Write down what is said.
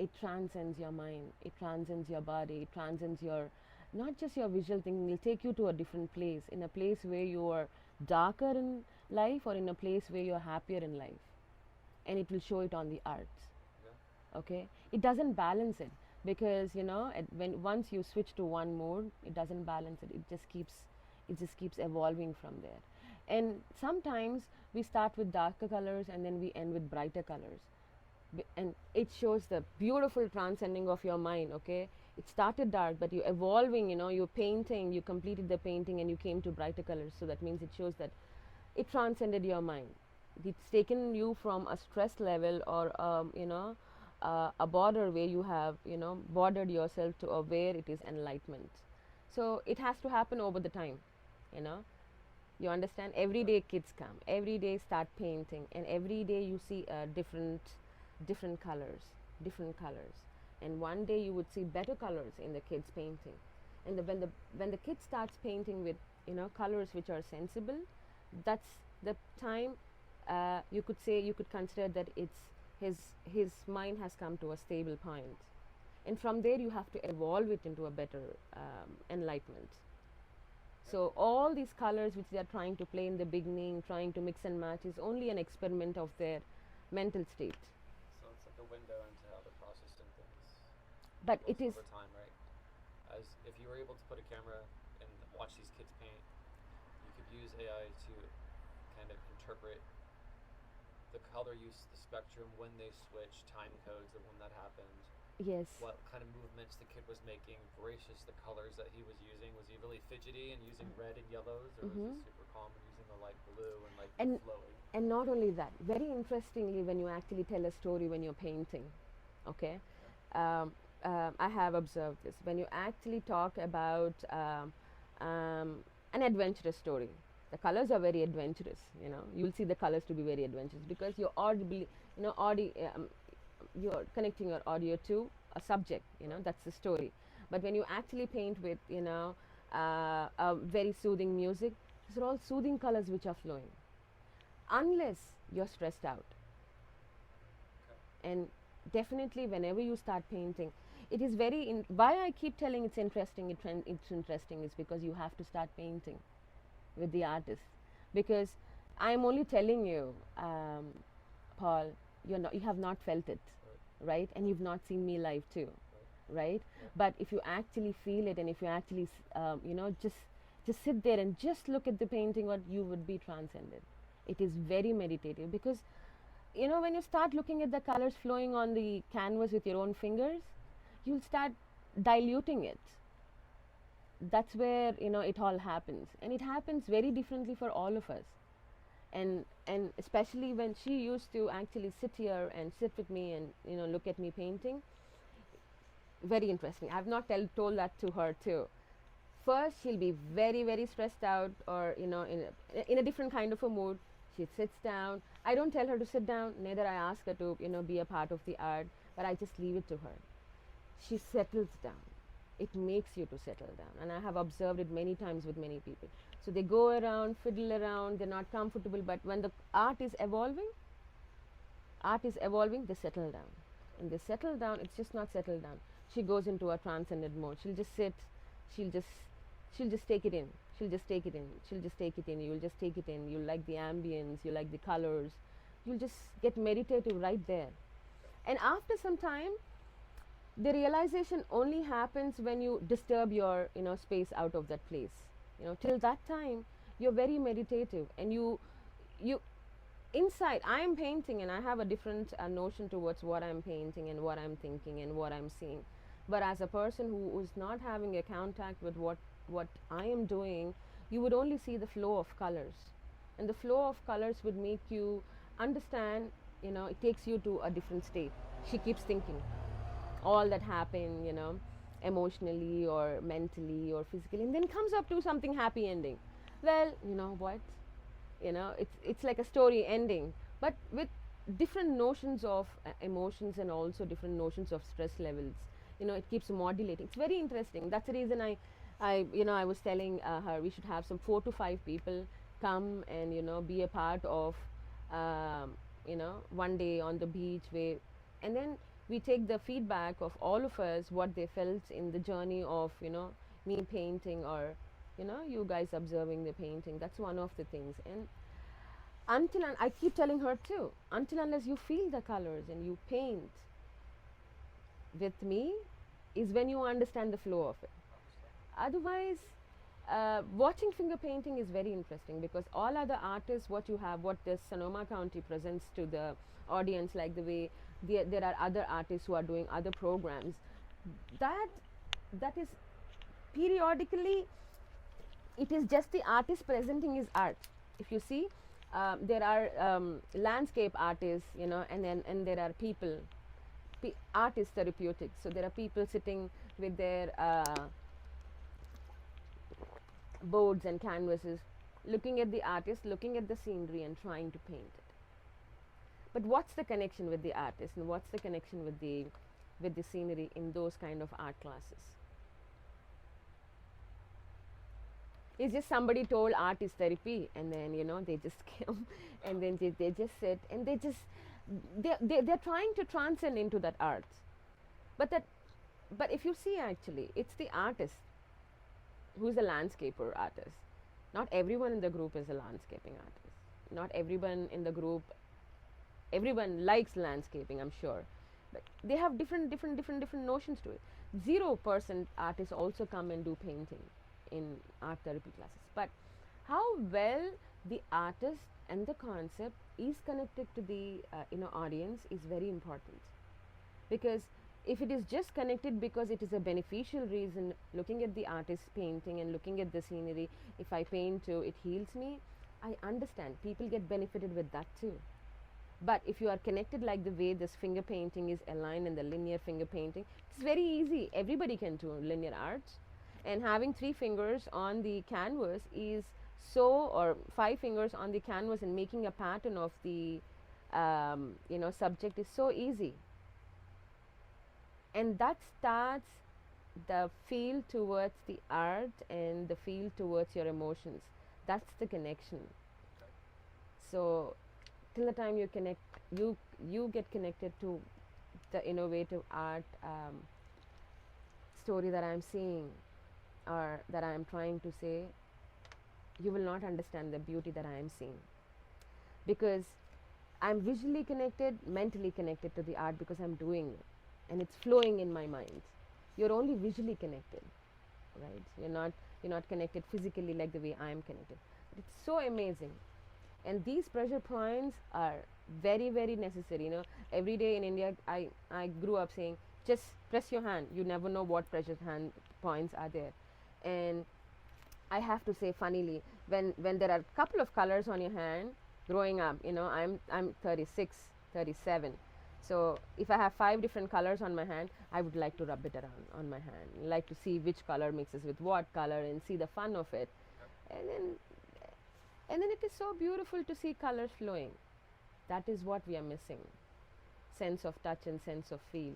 it transcends your mind, it transcends your body, it transcends your, not just your visual thinking, it'll take you to a different place, in a place where you are darker in life or in a place where you're happier in life. And it will show it on the art. Yeah. Okay, it doesn't balance it, because when once you switch to one mode, it doesn't balance it, it just keeps evolving from there. And sometimes we start with darker colors and then we end with brighter colors. And it shows the beautiful transcending of your mind. Okay, it started dark, but you're evolving, you're painting, you completed the painting and you came to brighter colors. So that means it shows that it transcended your mind. It's taken you from a stress level, or a border where you have bordered yourself to a where it is enlightenment. So it has to happen over the time. you know you understand, every Yeah. day kids come, every day start painting, and every day you see different colors. And one day you would see better colors in the kids painting. And when the kid starts painting with colors which are sensible, that's the time, you could consider that it's his mind has come to a stable point. And from there you have to evolve it into a better enlightenment. Yeah. So all these colors which they are trying to play in the beginning, trying to mix and match, is only an experiment of their mental state. So it's like a window into how they're processing things But it most is, over time, right? As if you were able to put a camera and watch these kids paint, you could use AI to kind of interpret the color use, the spectrum, when they switch, time codes of when that happened, yes. what kind of movements the kid was making, voracious the colors that he was using. Was he really fidgety and using red and yellows, or was he super calm and using the light blue and like and flowy? and not only that, very interestingly, when you actually tell a story when you're painting, okay, Yeah. I have observed this. When you actually talk about an adventurous story, the colors are very adventurous. You'll see the colors to be very adventurous, because you're audibly, you're connecting your audio to a subject. Right. That's the story. But when you actually paint with very soothing music, these are all soothing colors which are flowing, unless you're stressed out. Okay. And definitely whenever you start painting, it is why I keep telling it's interesting is because you have to start painting with the artist. Because I'm only telling you, Paul, you have not felt it, Right. right? And you've not seen me live too, Right. right? Yep. But if you actually feel it, and if you actually just sit there and just look at the painting, what you would be transcended. It is very meditative, because when you start looking at the colors flowing on the canvas with your own fingers, you'll start diluting it. That's where it all happens, and it happens very differently for all of us. And especially when she used to actually sit here and sit with me and look at me painting, very interesting. I've not told that to her too. First she'll be very very stressed out, or in a different kind of a mood. She sits down. I don't tell her to sit down, neither I ask her to be a part of the art, but I just leave it to her. She settles down. It makes you to settle down, and I have observed it many times with many people. So they go around, fiddle around, they're not comfortable, but when the art is evolving, they settle down. And they settle down, it's just not settle down. She goes into a transcendent mode. She'll just sit, she'll just she'll just take it in. She'll just take it in. You'll just take it in. You'll like the ambience, you like the colors. You'll just get meditative right there. And after some time, the realization only happens when you disturb your space out of that place. Till that time, you're very meditative, and you inside, I am painting and I have a different notion towards what I'm painting and what I'm thinking and what I'm seeing. But as a person who is not having a contact with what I am doing, you would only see the flow of colors, and the flow of colors would make you understand. It takes you to a different state. She keeps thinking all that happened, emotionally or mentally or physically, and then comes up to something happy ending. Well, you know what, it's like a story ending, but with different notions of emotions, and also different notions of stress levels. It keeps modulating. It's very interesting. That's the reason I was telling her we should have some 4 to 5 people come and be a part of one day on the beach, where, and then we take the feedback of all of us, what they felt in the journey of, you know, me painting, or, you know, you guys observing the painting. That's one of the things. And until, and I keep telling her too, until unless you feel the colors and you paint with me, is when you understand the flow of it. Otherwise, watching finger painting is very interesting, because all other artists, what you have, what the Sonoma County presents to the audience, like the way there are other artists who are doing other programs, that that is periodically, it is just the artist presenting his art. If you see, there are landscape artists, you know, and there are people, artist therapeutics. So there are people sitting with their boards and canvases, looking at the artist, looking at the scenery, and trying to paint it. But what's the connection with the artist, and what's the connection with the scenery in those kind of art classes? It's just somebody told art is therapy, and then, you know, they just come and then they just sit and they're trying to transcend into that art. But if you see, actually, it's the artist who's a landscaper artist. Not everyone in the group is a landscaping artist. Not everyone in the group, everyone likes landscaping, I'm sure, but they have different notions to it. 0% artists also come and do painting in art therapy classes. But how well the artist and the concept is connected to the audience is very important. Because if it is just connected because it is a beneficial reason, looking at the artist painting and looking at the scenery, if I paint too, it heals me, I understand, people get benefited with that too. But if you are connected like the way this finger painting is aligned in the linear finger painting, it's very easy, everybody can do linear art. And having 3 fingers on the canvas is or 5 fingers on the canvas, and making a pattern of the subject is so easy. And that starts the feel towards the art and the feel towards your emotions. That's the connection. So till the time you connect, you get connected to the innovative art story that I'm seeing, or that I am trying to say, you will not understand the beauty that I am seeing. Because I'm visually connected, mentally connected to the art, because I'm doing it and it's flowing in my mind. You're only visually connected, right? You're not connected physically like the way I am connected. It's so amazing. And these pressure points are very, very necessary. You know, every day in India, I grew up saying, just press your hand. You never know what pressure hand points are there. And I have to say, funnily, when there are a couple of colors on your hand, growing up, you know, I'm 36, 37. So if I have 5 different colors on my hand, I would like to rub it around on my hand, like to see which color mixes with what color and see the fun of it. And then it is so beautiful to see colors flowing. That is what we are missing. Sense of touch and sense of feel.